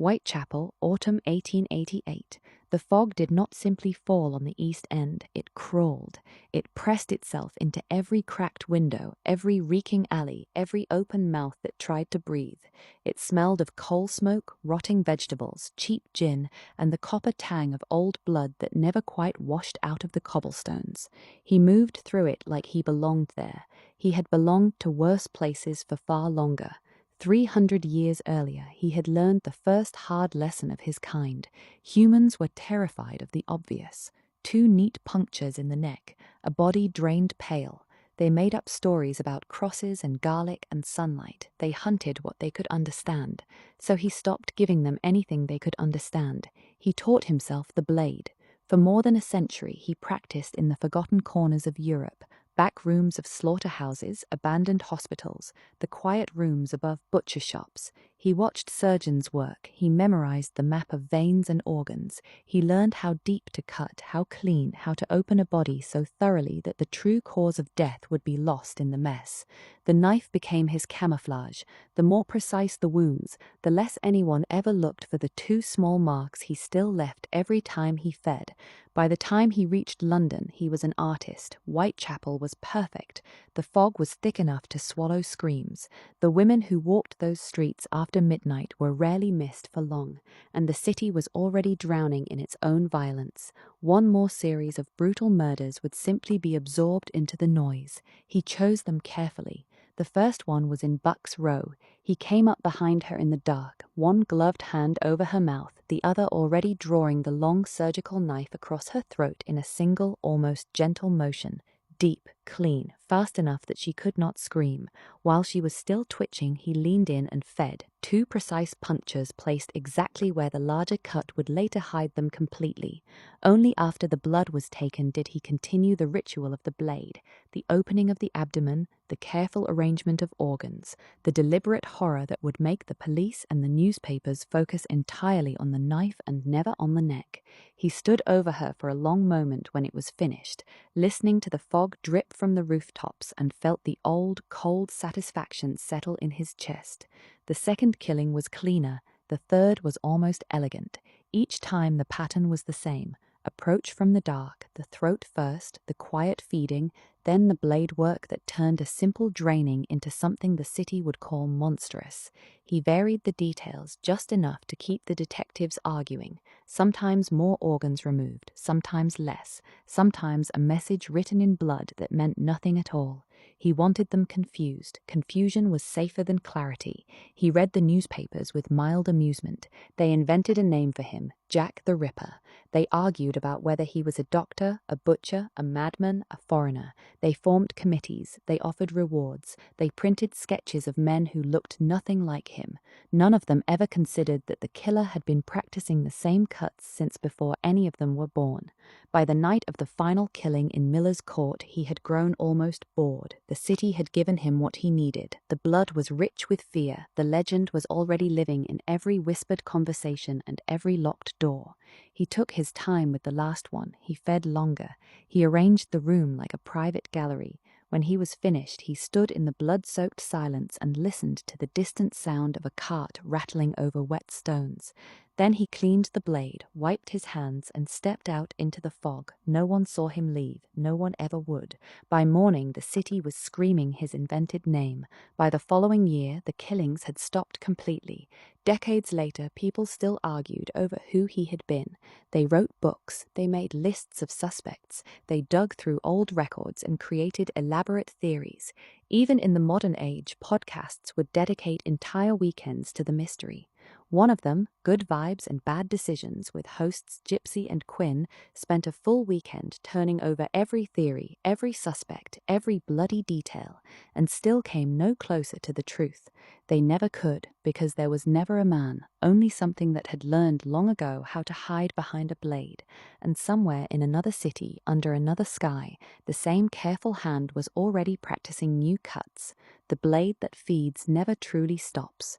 Whitechapel, autumn 1888. The fog did not simply fall on the East End, it crawled. It pressed itself into every cracked window, every reeking alley, every open mouth that tried to breathe. It smelled of coal smoke, rotting vegetables, cheap gin, and the copper tang of old blood that never quite washed out of the cobblestones. He moved through it like he belonged there. He had belonged to worse places for far longer. 300 years earlier, he had learned the first hard lesson of his kind. Humans were terrified of the obvious. 2 neat punctures in the neck, a body drained pale. They made up stories about crosses and garlic and sunlight. They hunted what they could understand. So he stopped giving them anything they could understand. He taught himself the blade. For more than a century, he practiced in the forgotten corners of Europe. Back rooms of slaughterhouses, abandoned hospitals, the quiet rooms above butcher shops. He watched surgeons work. He memorized the map of veins and organs. He learned how deep to cut, how clean, how to open a body so thoroughly that the true cause of death would be lost in the mess. The knife became his camouflage. The more precise the wounds, the less anyone ever looked for the 2 small marks he still left every time he fed. By the time he reached London, he was an artist. Whitechapel was perfect. The fog was thick enough to swallow screams. The women who walked those streets after midnight were rarely missed for long, and the city was already drowning in its own violence. One more series of brutal murders would simply be absorbed into the noise. He chose them carefully. The first one was in Bucks Row. He came up behind her in the dark, one gloved hand over her mouth, the other already drawing the long surgical knife across her throat in a single, almost gentle motion. Deep, clean, fast enough that she could not scream. While she was still twitching, he leaned in and fed. 2 precise punctures placed exactly where the larger cut would later hide them completely. Only after the blood was taken did he continue the ritual of the blade, the opening of the abdomen, the careful arrangement of organs, the deliberate horror that would make the police and the newspapers focus entirely on the knife and never on the neck. He stood over her for a long moment when it was finished, listening to the fog drip from the rooftops, and felt the old, cold satisfaction settle in his chest. The second killing was cleaner. The third was almost elegant. Each time the pattern was the same. Approach from the dark, the throat first, the quiet feeding, then the blade work that turned a simple draining into something the city would call monstrous. He varied the details just enough to keep the detectives arguing. Sometimes more organs removed, sometimes less, sometimes a message written in blood that meant nothing at all. He wanted them confused. Confusion was safer than clarity. He read the newspapers with mild amusement. They invented a name for him, Jack the Ripper. They argued about whether he was a doctor, a butcher, a madman, a foreigner. They formed committees. They offered rewards. They printed sketches of men who looked nothing like him. None of them ever considered that the killer had been practicing the same cuts since before any of them were born. By the night of the final killing in Miller's Court, he had grown almost bored. The city had given him what he needed. The blood was rich with fear. The legend was already living in every whispered conversation and every locked door. He took his time with the last one. He fed longer. He arranged the room like a private gallery. When he was finished, he stood in the blood-soaked silence and listened to the distant sound of a cart rattling over wet stones. Then he cleaned the blade, wiped his hands, and stepped out into the fog. No one saw him leave. No one ever would. By morning, the city was screaming his invented name. By the following year, the killings had stopped completely. Decades later, people still argued over who he had been. They wrote books. They made lists of suspects. They dug through old records and created elaborate theories. Even in the modern age, podcasts would dedicate entire weekends to the mystery. One of them, Good Vibes and Bad Decisions, with hosts Gypsy and Quinn, spent a full weekend turning over every theory, every suspect, every bloody detail, and still came no closer to the truth. They never could, because there was never a man, only something that had learned long ago how to hide behind a blade. And somewhere in another city, under another sky, the same careful hand was already practicing new cuts. The blade that feeds never truly stops.